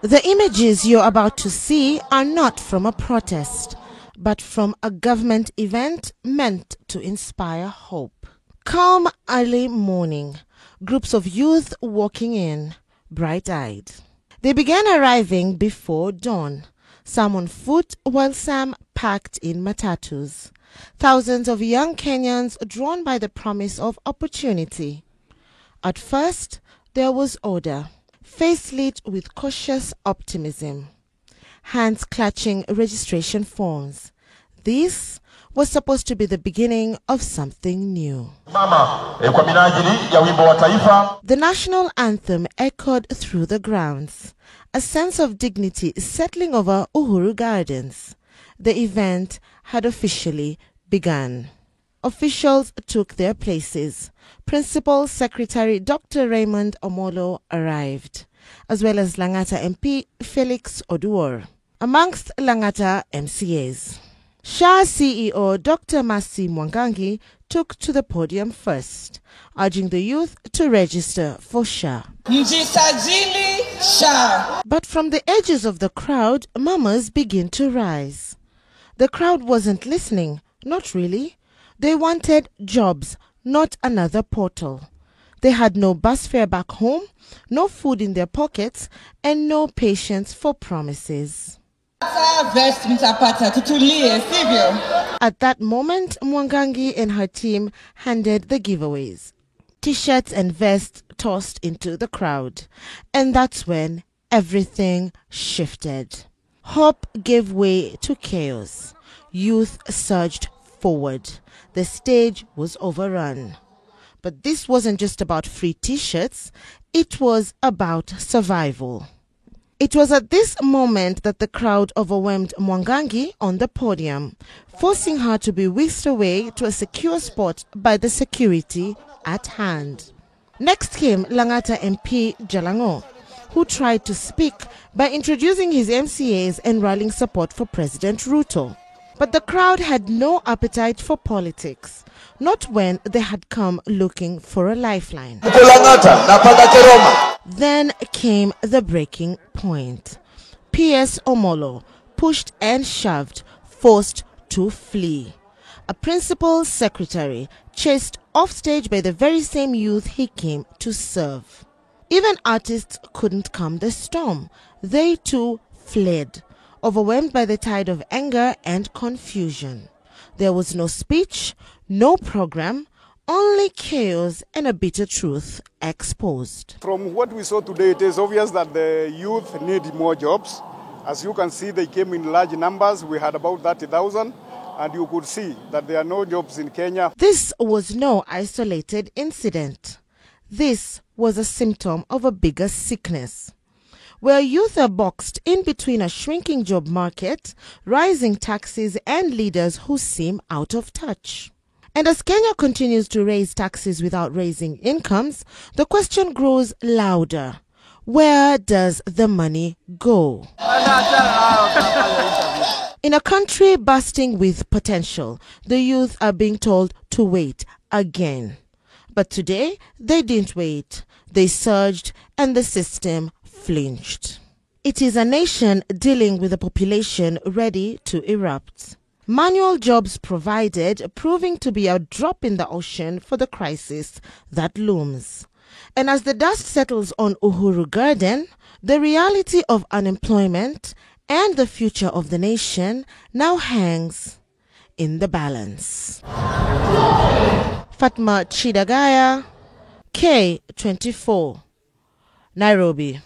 The images you're about to see are not from a protest, but from a government event meant to inspire hope. Calm early morning, groups of youth walking in, bright-eyed. They began arriving before dawn, some on foot while some packed in matatus. Thousands of young Kenyans drawn by the promise of opportunity. At first, there was order, face lit with cautious optimism, hands clutching registration forms. This was supposed to be the beginning of something new. The national anthem echoed through the grounds, a sense of dignity settling over Uhuru Gardens. The event had officially begun. Officials took their places. Principal Secretary Dr. Raymond Omollo arrived, as well as Langata MP Felix Oduor, amongst Langata MCAs. SHA CEO Dr. Kazi Mtaani took to the podium first, urging the youth to register for SHA. But from the edges of the crowd, murmurs begin to rise. The crowd wasn't listening, not really. They wanted jobs, not another portal. They had no bus fare back home, no food in their pockets, and no patience for promises. At that moment, Mwangangi and her team handed the giveaways. T-shirts and vests tossed into the crowd. And that's when everything shifted. Hope gave way to chaos. Youth surged forward. The stage was overrun. But this wasn't just about free T-shirts. It was about survival. It was at this moment that the crowd overwhelmed Mwangangi on the podium, forcing her to be whisked away to a secure spot by the security at hand. Next came Langata MP Jalango, who tried to speak by introducing his MCAs and rallying support for President Ruto. But the crowd had no appetite for politics, not when they had come looking for a lifeline. Then came the breaking point. PS Omollo, pushed and shoved, forced to flee. A principal secretary chased off stage by the very same youth he came to serve. Even artists couldn't calm the storm. They too fled, overwhelmed by the tide of anger and confusion. There was no speech, no program, only chaos and a bitter truth exposed. From what we saw today, it is obvious that the youth need more jobs. As you can see, they came in large numbers. We had about 30,000, and you could see that there are no jobs in Kenya. This was no isolated incident. This was a symptom of a bigger sickness, where youth are boxed in between a shrinking job market, rising taxes, and leaders who seem out of touch. And as Kenya continues to raise taxes without raising incomes, the question grows louder. Where does the money go? In a country bursting with potential, the youth are being told to wait again. But today, they didn't wait. They surged and the system flinched. It is a nation dealing with a population ready to erupt. Manual jobs provided, proving to be a drop in the ocean for the crisis that looms. And as the dust settles on Uhuru Garden, the reality of unemployment and the future of the nation now hangs in the balance. Fatma Chidagaya, K24, Nairobi.